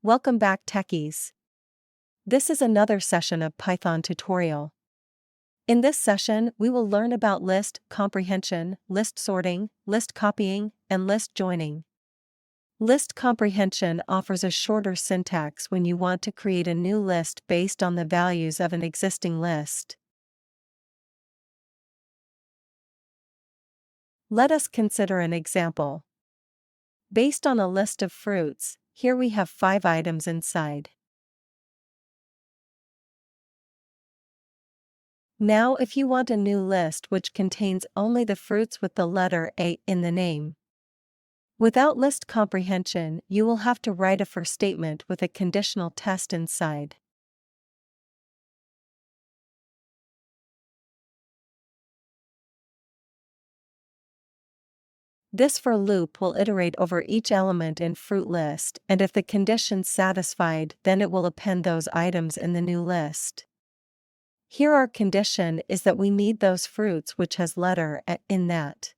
Welcome back, techies. This is another session of Python tutorial. In this session, we will learn about list comprehension, list sorting, list copying, and list joining. List comprehension offers a shorter syntax when you want to create a new list based on the values of an existing list. Let us consider an example. Based on a list of fruits, here we have 5 items inside. Now if you want a new list which contains only the fruits with the letter A in the name. Without list comprehension, you will have to write a for statement with a conditional test inside. This for loop will iterate over each element in fruit list, and if the condition's satisfied, then it will append those items in the new list. Here our condition is that we need those fruits which has letter A in that.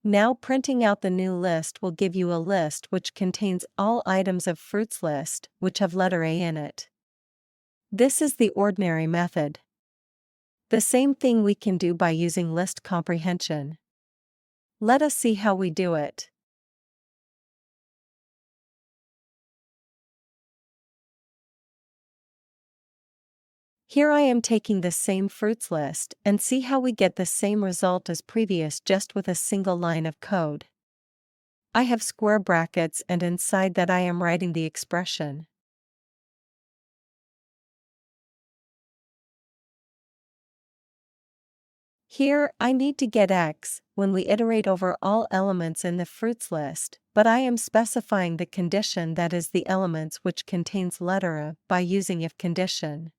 Now printing out the new list will give you a list which contains all items of fruits list which have letter A in it. This is the ordinary method. The same thing we can do by using list comprehension. Let us see how we do it. Here I am taking the same fruits list and see how we get the same result as previous just with a single line of code. I have square brackets and inside that I am writing the expression. Here, I need to get x when we iterate over all elements in the fruits list, but I am specifying the condition that is the elements which contains letter A by using if condition.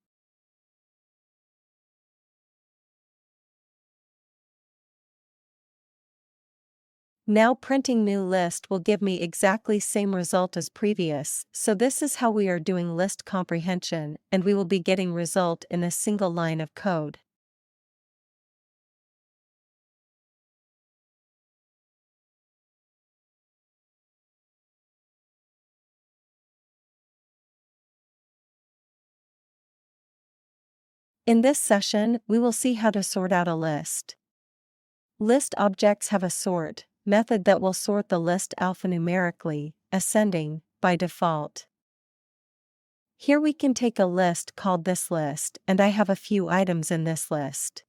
Now printing new list will give me exactly same result as previous, so this is how we are doing list comprehension, and we will be getting result in a single line of code. In this session, we will see how to sort out a list. List objects have a sort method that will sort the list alphanumerically, ascending, by default. Here we can take a list called this list, and I have a few items in this list.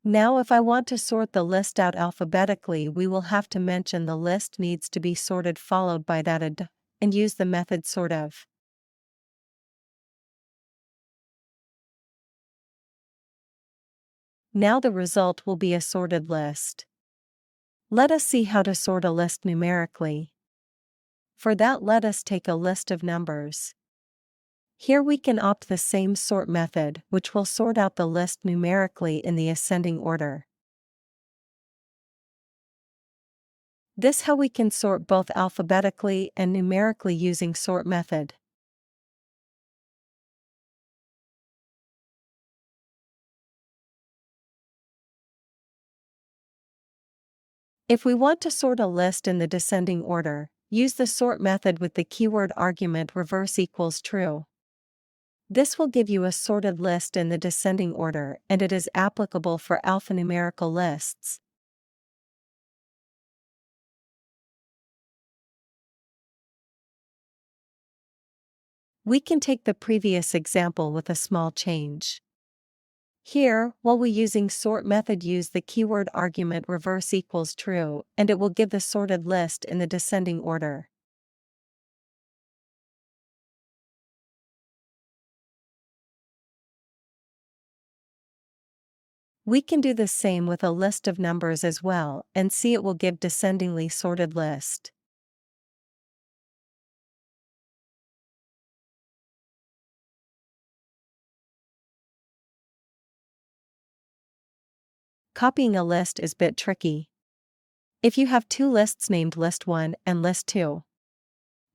Now if I want to sort the list out alphabetically, we will have to mention the list needs to be sorted followed by that ad, and use the method sort of. Now the result will be a sorted list. Let us see how to sort a list numerically. For that, let us take a list of numbers. Here we can opt the same sort method, which will sort out the list numerically in the ascending order. This how we can sort both alphabetically and numerically using sort method. If we want to sort a list in the descending order, use the sort method with the keyword argument reverse equals true. This will give you a sorted list in the descending order, and it is applicable for alphanumerical lists. We can take the previous example with a small change. Here, while we using sort method, use the keyword argument reverse equals true, and it will give the sorted list in the descending order. We can do the same with a list of numbers as well, and see it will give descendingly sorted list. Copying a list is a bit tricky. If you have 2 lists named list 1 and list 2,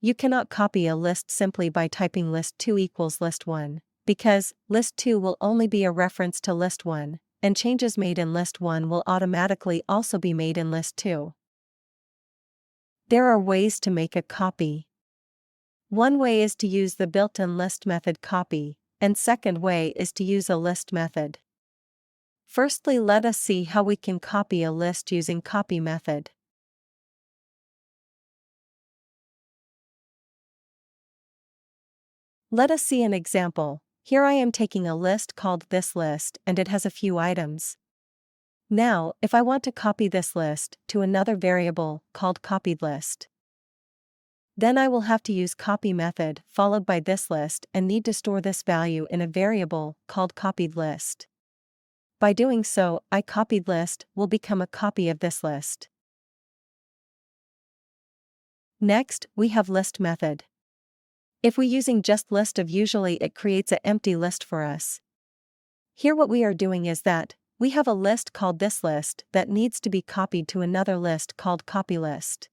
you cannot copy a list simply by typing list 2 equals list 1, because list 2 will only be a reference to list 1, and changes made in list 1 will automatically also be made in list 2. There are ways to make a copy. One way is to use the built-in list method copy, and second way is to use a list method. Firstly, let us see how we can copy a list using copy method. Let us see an example. Here I am taking a list called this list and it has a few items. Now, if I want to copy this list to another variable called copied list, then I will have to use copy method followed by this list and need to store this value in a variable called copied list. By doing so, copied list will become a copy of this list. Next, we have list method. If we're using just list of, usually it creates an empty list for us. Here what we are doing is that we have a list called this list that needs to be copied to another list called copy list.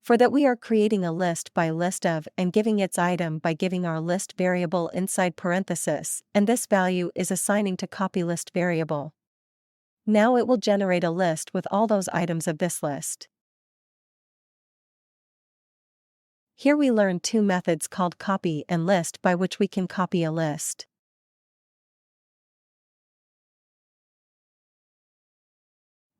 For that we are creating a list by list of and giving its item by giving our list variable inside parenthesis, and this value is assigning to copy list variable. Now it will generate a list with all those items of this list. Here we learn two methods called copy and list by which we can copy a list.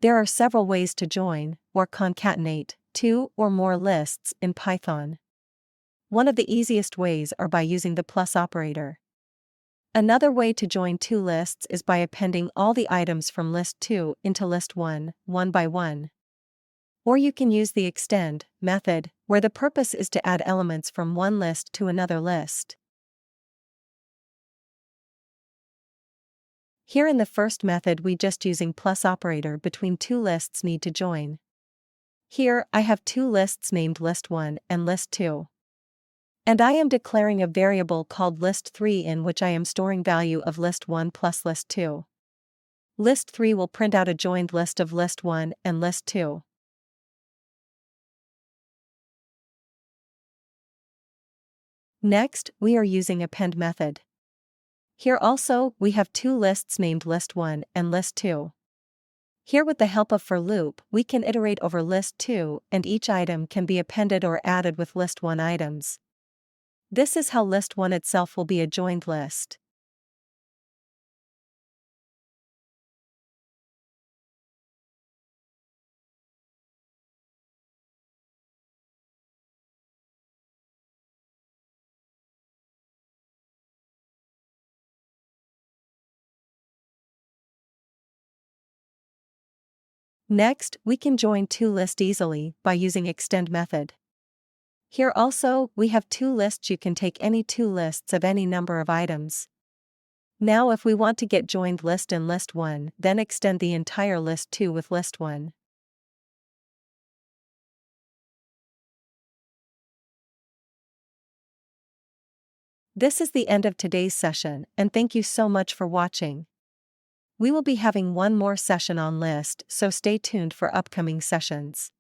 There are several ways to join or concatenate two or more lists in Python. One of the easiest ways are by using the plus operator. Another way to join two lists is by appending all the items from list 2 into list 1, one by one. Or you can use the extend method, where the purpose is to add elements from one list to another list. Here in the first method we just using plus operator between two lists need to join. Here I have two lists named list 1 and list 2. And I am declaring a variable called list3 in which I am storing value of list 1 plus list 2. List 3 will print out a joined list of list 1 and list 2. Next, we are using append method. Here also, we have two lists named list 1 and list 2. Here with the help of for loop, we can iterate over list 2 and each item can be appended or added with list 1 items. This is how list 1 itself will be a joined list. Next, we can join two lists easily by using extend method. Here also, we have two lists. You can take any two lists of any number of items. Now if we want to get joined list in list 1, then extend the entire list 2 with list 1. This is the end of today's session, and thank you so much for watching. We will be having one more session on list, so stay tuned for upcoming sessions.